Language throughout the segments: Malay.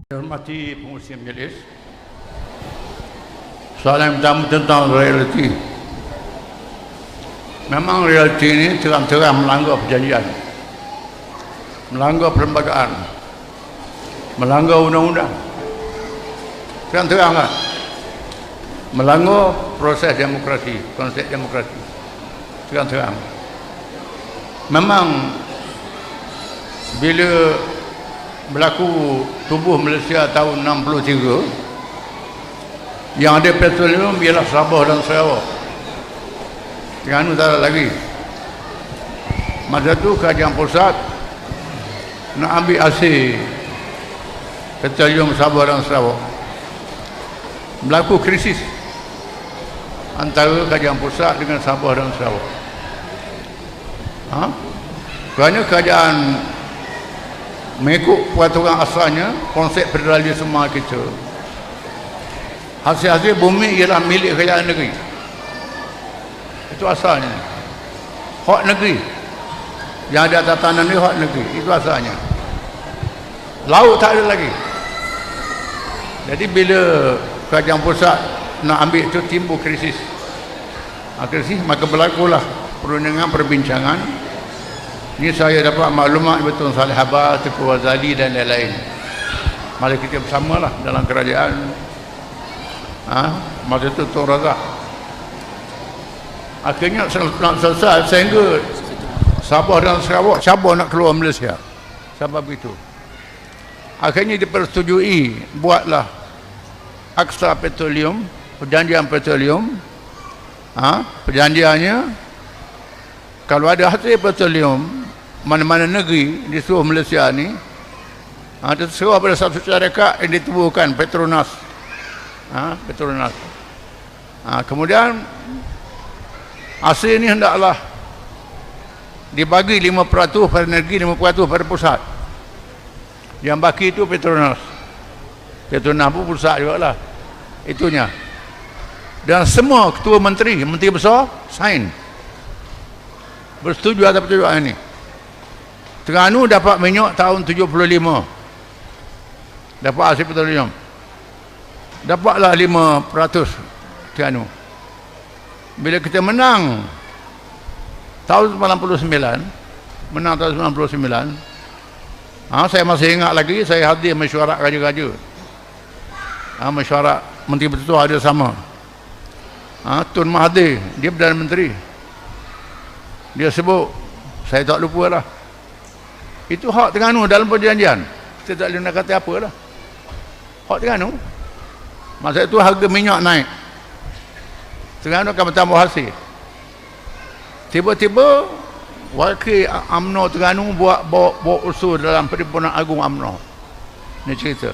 Hormati pengurusi majlis, soalan yang pertama tentang realiti. Memang realiti ini terang-terang melanggar perjanjian, melanggar perlembagaan, melanggar undang-undang. Terang-terang kan? Melanggar proses demokrasi, konsep demokrasi. Terang-terang. Memang bila berlaku tubuh Malaysia tahun 63, yang ada petroleum ialah Sabah dan Sarawak. Terengganu tak ada lagi. Masa tu kerajaan pusat nak ambil hasil petroleum Sabah dan Sarawak. Berlaku krisis antara kerajaan pusat dengan Sabah dan Sarawak. Kerana kerajaan mengikut peraturan asalnya, konsep federalisme kita, hasil-hasil bumi ialah milik kerajaan negeri. Itu asalnya. Hak negeri. Yang ada atas tanah ni hak negeri. Itu asalnya. Laut tak ada lagi. Jadi bila kerajaan pusat nak ambil itu, timbul krisis. Krisis, maka berlakulah perundingan perbincangan. Ini saya dapat maklumat betul Saleh Habas, Tengku Razali dan lain-lain. Mari kita bersamalah dalam kerajaan. Masa itu Tun Razak. Akhirnya nak selesai sehingga Sabah dan Sarawak Sabah nak keluar Malaysia. Sebab itu akhirnya dipersetujui buatlah Aksa Petroleum, perjanjian petroleum. Perjanjiannya, kalau ada hasil petroleum mana-mana negeri di seluruh Malaysia ni, terserah pada satu syarikat yang ditubuhkan Petronas. Petronas. Kemudian hasil ini hendaklah dibagi 5% pada negeri, 5% pada pusat. Yang baki itu Petronas. Petronas pun pusat juga lah. Itunya. Dan semua ketua menteri, menteri besar sign, bersetuju atas pertujuan ini. Terengganu dapat minyak tahun 75. Dapat hasil petroleum. Dapatlah 5% Terengganu. Bila kita menang tahun 99, saya masih ingat lagi, saya hadir mesyuarat raja-raja. Mesyuarat Menteri Bertuah ada sama. Tun Mahathir, dia Perdana Menteri. Dia sebut, saya tak lupa lah, itu hak Terengganu dalam perjanjian. Kita tak boleh nak kata apa lah. Hak Terengganu. Masa itu harga minyak naik, Terengganu akan bertambah hasil. Tiba-tiba wakil UMNO Terengganu bawa usul dalam Perhimpunan Agung UMNO. Ini cerita.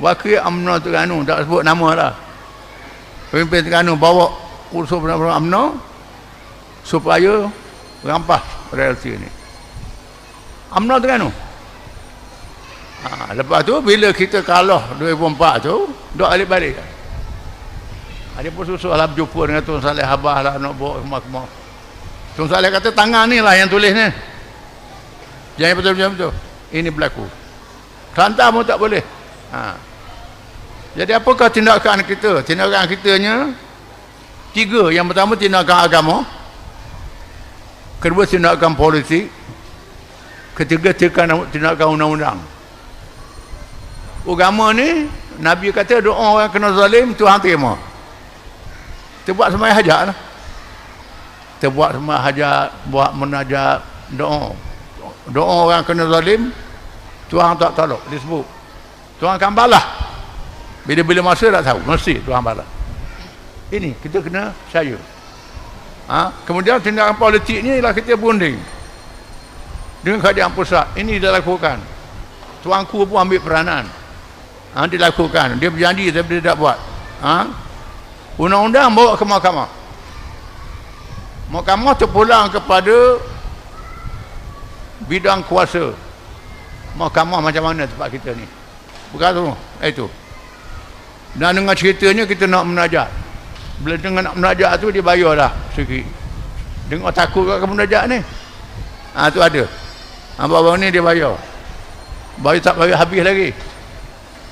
Wakil UMNO Terengganu, tak sebut nama lah, pemimpin Terengganu bawa usul Perhimpunan UMNO supaya rampas realiti ini. UMNO Terengganu. Lepas tu bila kita kalah 2004 tu, duk balik-balik. Dia pun susah lah berjumpa dengan Tun Saleh Habas lah, nak bawa kemah-kemah. Tun Saleh kata tangan ni lah yang tulis ni. Jangan betul-betul. Ini berlaku. Kelantan pun tak boleh. Jadi apakah tindakan kita? Tindakan kitanya 3. Yang pertama tindakan agama. Kedua tindakan politik. Ketiga tindakan undang-undang. Agama ni, Nabi kata doa orang kena zalim, Tuhan terima. Kita buat semua hajat lah. Kita buat semua hajat, buat munajat, doa. Doa orang kena zalim, Tuhan tak tolak, disebut. Tuhan akan balas. Bila-bila masa tak tahu, mesti Tuhan balas. Ini kita kena percaya. Kemudian tindakan politik ni ialah kita berunding dengan kerajaan pusat. Ini dilakukan. Tuanku pun ambil peranan. Dilakukan. Dia berjanji tapi dia tak buat. Undang-undang bawa ke mahkamah. Mahkamah terpulang kepada bidang kuasa. Mahkamah macam mana tempat kita ni? Berkata itu. Dan dengan ceritanya kita nak menajat. Bila dengan nak menajat tu dia bayar dah sikit. Dengar takut kat munajat ni. Tu ada. Baru ni dia bayar. Bayar tak bayar habis lagi.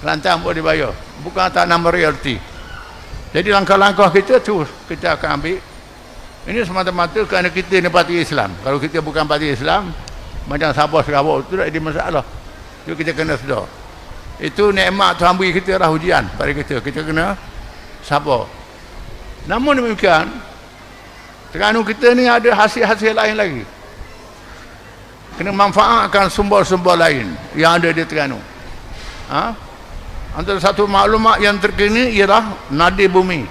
Kelantan boleh dibayar. Bukan atas nama realiti. Jadi langkah-langkah kita tu kita akan ambil. Ini semata-mata kerana kita ni parti Islam. Kalau kita bukan parti Islam, macam Sabah Sarawak itu tak ada masalah. Itu kita kena sedar. Itu nikmat Tuhan beri kita lah ujian pada kita. Kita kena sabar. Namun demikian, Terengganu kita ni ada hasil-hasil lain lagi. Kena manfaatkan sumber-sumber lain yang ada di Terengganu. Antara satu maklumat yang terkini ialah nadi bumi.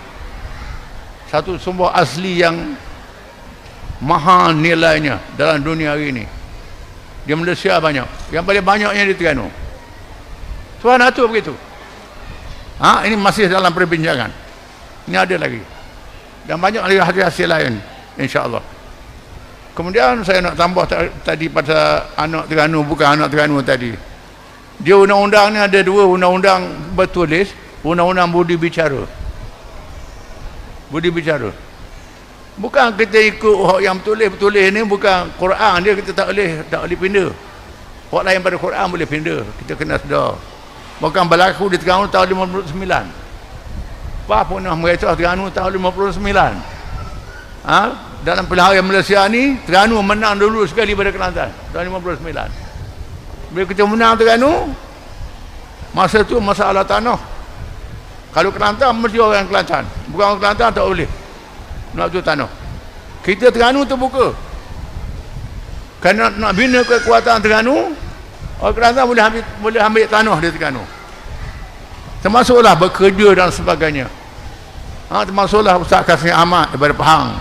Satu sumber asli yang mahal nilainya dalam dunia hari ini. Di Malaysia banyak. Yang paling banyaknya di Terengganu. Tuan atur begitu. Ini masih dalam perbincangan. Ini ada lagi. Dan banyak lagi hasil-hasil lain, insya-Allah. Kemudian saya nak tambah tadi pada anak Terengganu, bukan anak Terengganu tadi. Dia undang-undang ni ada dua undang-undang bertulis, undang-undang budi bicara. Budi bicara. Bukan kita ikut yang bertulis ni bukan Quran dia, kita tak boleh pindah. Orang lain pada Quran boleh pindah. Kita kena sedar. Bukan berlaku di Terengganu tahun 59. Apa pun nak mereka Terengganu tahun 59. Dalam pilihan raya Malaysia ni Terengganu menang dulu sekali pada Kelantan tahun 59. Bila kita menang Terengganu, masa tu masalah tanah. Kalau Kelantan mesti orang Kelantan, bukan orang Kelantan tak boleh nak tu tanah. Kita Terengganu terbuka. Kerana nak bina kekuatan Terengganu, orang Kelantan boleh ambil tanah di Terengganu. Termasuklah bekerja dan sebagainya. Termasuklah Ustaz Kasih Ahmad daripada Pahang,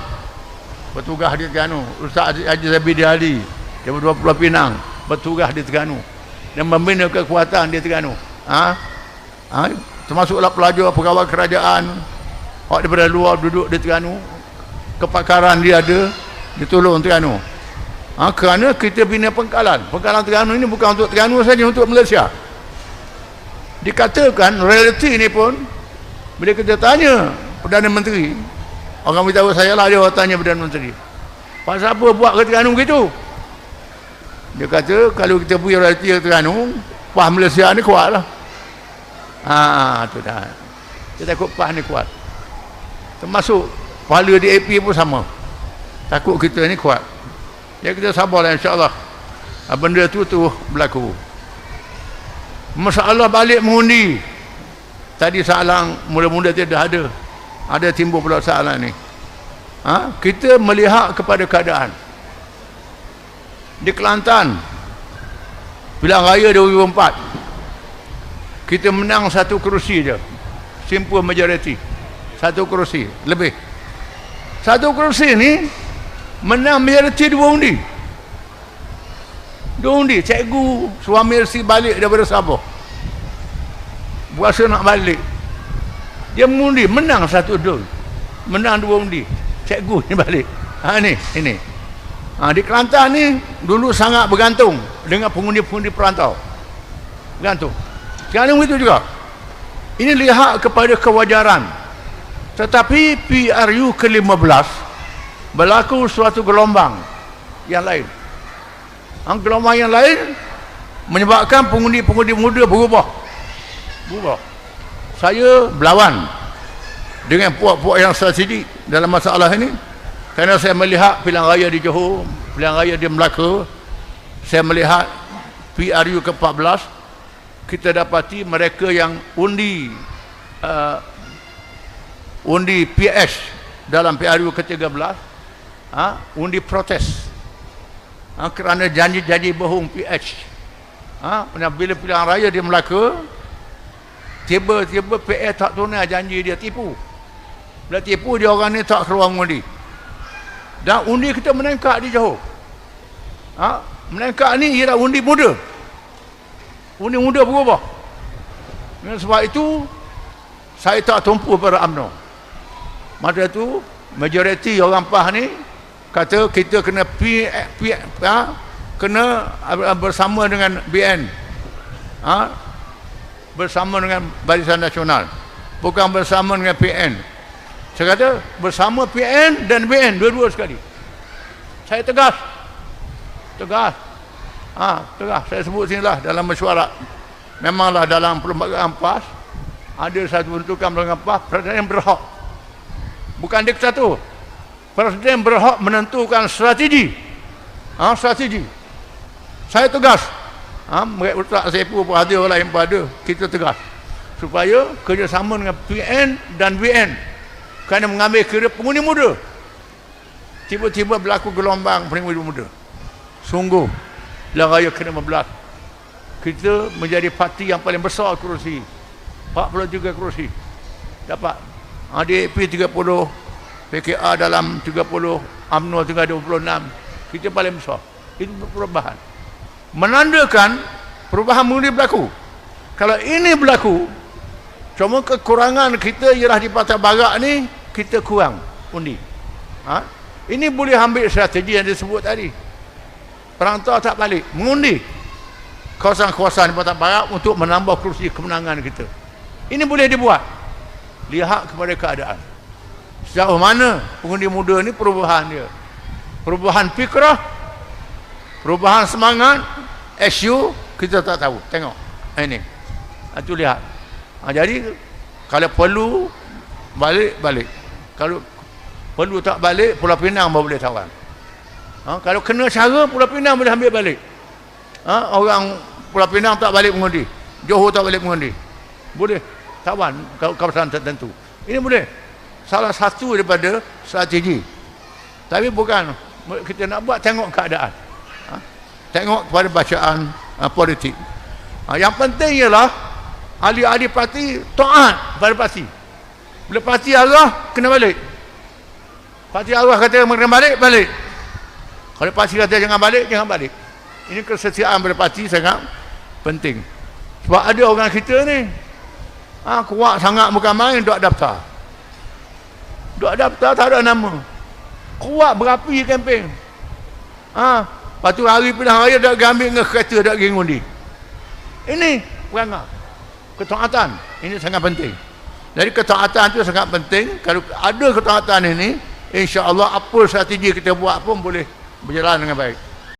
bertugas di Terengganu. Ustaz Haji Zabidi Ali daripada Pulau Pinang, bertugas di Terengganu dan membina kekuatan di Terengganu. Termasuklah pelajar pegawai kerajaan, orang daripada luar duduk di Terengganu, kepakaran dia ada, ditolong Terengganu. Kerana kita bina pengkalan Terengganu ini bukan untuk Terengganu saja, untuk Malaysia. Dikatakan realiti ini pun, bila kita tanya Perdana Menteri, orang beritahu saya lah, dia tanya Perdana Menteri, pasal apa buat ke Terengganu begitu? Dia kata kalau kita punya realiti ke Terengganu, PAH Malaysia ni kuat lah. Tu dah. Kita takut PAH ni kuat. Termasuk pahala DAP pun sama. Takut kita ni kuat. Ya, kita sabarlah, insya-Allah. Benda tu berlaku. Masalah balik mengundi. Tadi soalan mula-mula tidak ada. Ada timbul pula soalan ni. Kita melihat kepada keadaan. Di Kelantan, pilihan raya 2004, kita menang satu kerusi je. Simple majority. Satu kerusi lebih. Satu kerusi ni menang majority 2 undi. 2 undi. Cikgu suami Ersi balik daripada Sabah, berasa nak balik, dia mengundi, menang 1-2, menang 2 undi. Cikgu ni balik. Ini. Di Kelantan ni dulu sangat bergantung dengan pengundi-pengundi perantau. Bergantung. Sekarang begitu juga. Ini lihat kepada kewajaran. Tetapi PRU ke-15 berlaku suatu gelombang yang lain. Gelombang yang lain menyebabkan pengundi-pengundi muda berubah. Saya berlawan dengan puak-puak yang strategik dalam masalah ini, kerana saya melihat pilihan raya di Johor, pilihan raya di Melaka, saya melihat PRU ke-14, kita dapati mereka yang undi PS dalam PRU ke-13, undi protes kerana janji-janji bohong PH. Bila pilihan raya di Melaka, tiba-tiba PS tak tunai janji dia, tipu. Bila tipu, dia orang ni tak keluar mengundi. Dan undi kita menengkak di Johor. Menengkak ni ialah undi muda. Undi muda berubah. Dan sebab itu saya tak tumpu pada UMNO. Masa tu majoriti orang PAH ni kata kita kena kena bersama dengan BN, bersama dengan Barisan Nasional, bukan bersama dengan PN. Saya kata bersama PN dan BN dua-dua sekali. Saya tegas. Tegas. Saya sebut sinilah dalam mesyuarat memanglah dalam perlembagaan PAS ada satu bentukan perlembagaan PAS, Presiden berhak, bukan diktator, Presiden berhak menentukan strategi. Strategi. Saya tegas. Mereka tak sepu pun ada, orang lain pun ada. Kita tegas. Supaya kerjasama dengan PN dan WN. Kerana mengambil kira pengundi muda. Tiba-tiba berlaku gelombang pengundi muda. Sungguh, dalam raya ke-15, kita menjadi parti yang paling besar kerusi. 43 kerusi. Dapat. DAP 30, PKA dalam 30, UMNO tinggal 26. Kita paling besar. Itu perubahan. Menandakan perubahan mula berlaku. Kalau ini berlaku, cuma kekurangan kita ialah di Patah Barak ni, kita kurang undi. Ini boleh ambil strategi yang disebut tadi. Perantau tak balik, mengundi kawasan-kawasan di Patah Barak untuk menambah kerusi kemenangan kita. Ini boleh dibuat. Lihat kepada keadaan. Sejauh mana pengundi muda ni perubahan dia. Perubahan fikrah, perubahan semangat, SU, kita tak tahu. Tengok. Ini. Itu lihat. Jadi, kalau perlu, balik. Kalau perlu tak balik, Pulau Pinang baru boleh tawan. Kalau kena cara, Pulau Pinang boleh ambil balik. Orang Pulau Pinang tak balik mengundi. Johor tak balik mengundi. Boleh tawan kawasan tertentu. Ini boleh. Salah satu daripada strategi. Tapi bukan kita nak buat, tengok keadaan. Tengok kepada bacaan politik. Yang penting ialah ahli-ahli parti taat pada parti. Bila parti arah, kena balik. Parti arah kata kena balik, balik. Kalau parti kata jangan balik, jangan balik. Ini kesetiaan pada parti sangat penting. Sebab ada orang kita ni kuat sangat, bukan main, duk daftar. Duk daftar tak ada nama. Kuat berapi kempen. Lepas tu hari pilihan raya dah ambil dengan kereta, dah pergi ngundi. Ini perangai. Ketaatan. Ini sangat penting. Jadi ketaatan itu sangat penting. Kalau ada ketaatan ini, insya-Allah apa strategi kita buat pun boleh berjalan dengan baik.